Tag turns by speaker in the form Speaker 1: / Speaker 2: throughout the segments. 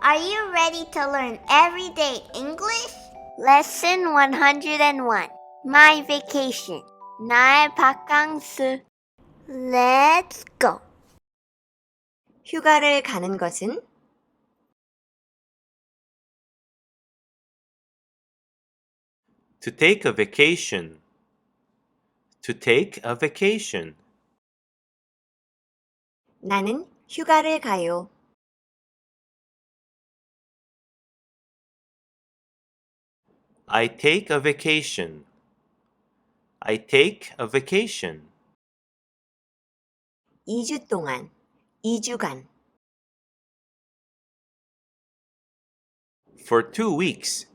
Speaker 1: Are you ready to learn everyday English? Lesson 101. My vacation. 나의 바캉스. Let's go.
Speaker 2: 휴가를 가는 것은
Speaker 3: To take a vacation. To take a vacation.
Speaker 2: 나는 휴가를 가요.
Speaker 3: I take a vacation. I take a vacation.
Speaker 2: 2주 동안, 2주간.
Speaker 3: For 2 weeks.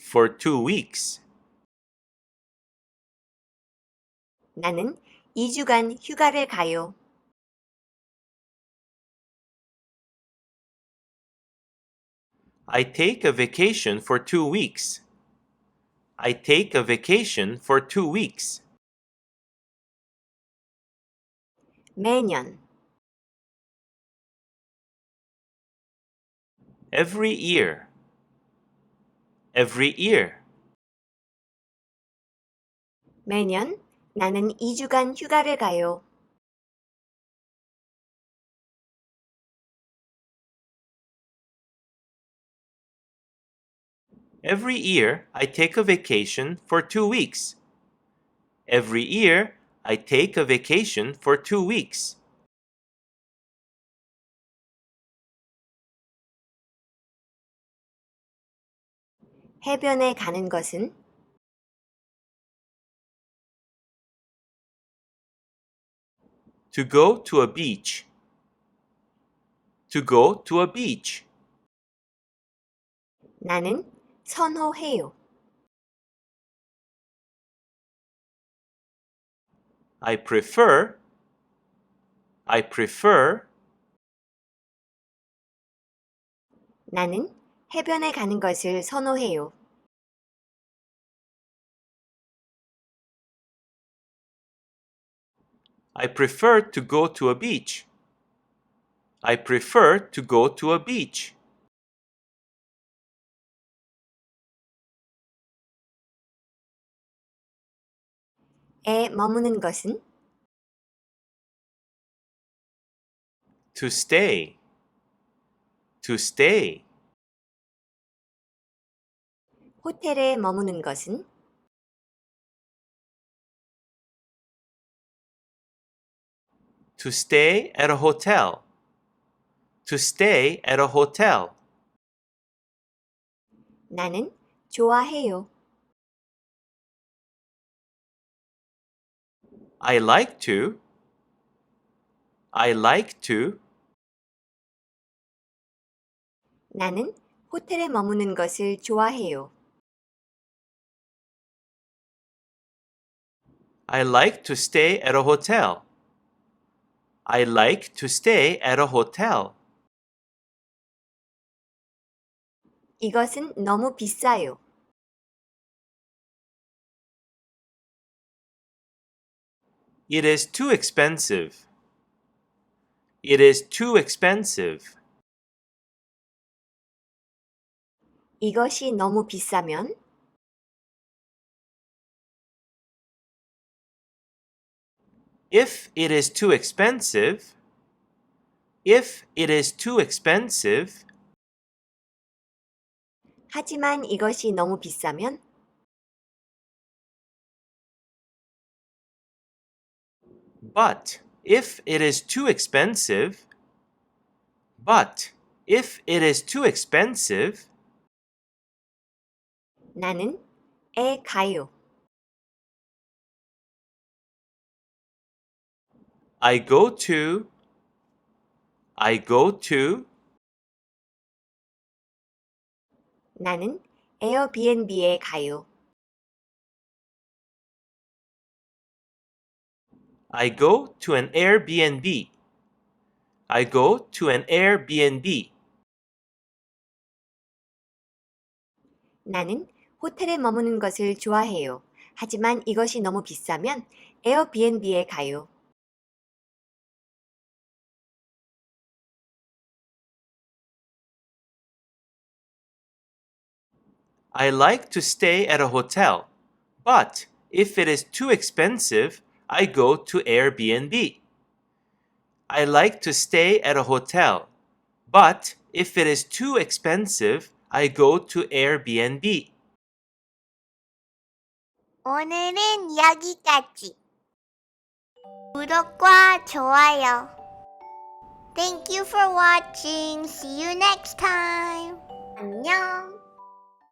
Speaker 3: For 2 weeks.
Speaker 2: 나는 2주간 휴가를 가요.
Speaker 3: I take a vacation for 2 weeks. I take a vacation for 2 weeks.
Speaker 2: 매년,
Speaker 3: Every year. Every year.
Speaker 2: 매년 나는 2주간 휴가를 가요.
Speaker 3: Every year, I take a vacation for 2 weeks. Every year, I take a vacation for 2 weeks.
Speaker 2: 해변에 가는 것은
Speaker 3: To go to a beach. To go to a beach.
Speaker 2: 나는 선호해요.
Speaker 3: I prefer. I prefer.
Speaker 2: 나는 해변에 가는 것을 선호해요.
Speaker 3: I prefer to go to a beach. I prefer to go to a beach.
Speaker 2: 에 머무는 것은
Speaker 3: To stay. To stay.
Speaker 2: 호텔에 머무는 것은
Speaker 3: To stay at a hotel. To stay at a hotel.
Speaker 2: 나는 좋아해요.
Speaker 3: I like to. I like to.
Speaker 2: 나는 호텔에 머무는 것을 좋아해요.
Speaker 3: I like to stay at a hotel. I like to stay at a hotel.
Speaker 2: 이것은 너무 비싸요.
Speaker 3: It is too expensive. It is too expensive.
Speaker 2: 이것이 너무 비싸면
Speaker 3: If it is too expensive. If it is too expensive.
Speaker 2: 하지만 이것이 너무 비싸면
Speaker 3: But if it is too expensive. But if it is too expensive.
Speaker 2: 나는 에 가요.
Speaker 3: I go to. I go to.
Speaker 2: 나는 에어비앤비에 가요.
Speaker 3: I go to an Airbnb. I go to an Airbnb.
Speaker 2: 나는 호텔에 머무는 것을 좋아해요. 하지만 이것이 너무 비싸면 에어비앤비에 가요.
Speaker 3: I like to stay at a hotel, but if it is too expensive, I go to Airbnb. I like to stay at a hotel, but if it is too expensive, I go to Airbnb.
Speaker 1: 오늘은 여기까지. 구독과 좋아요. Thank you for watching. See you next time. 안녕.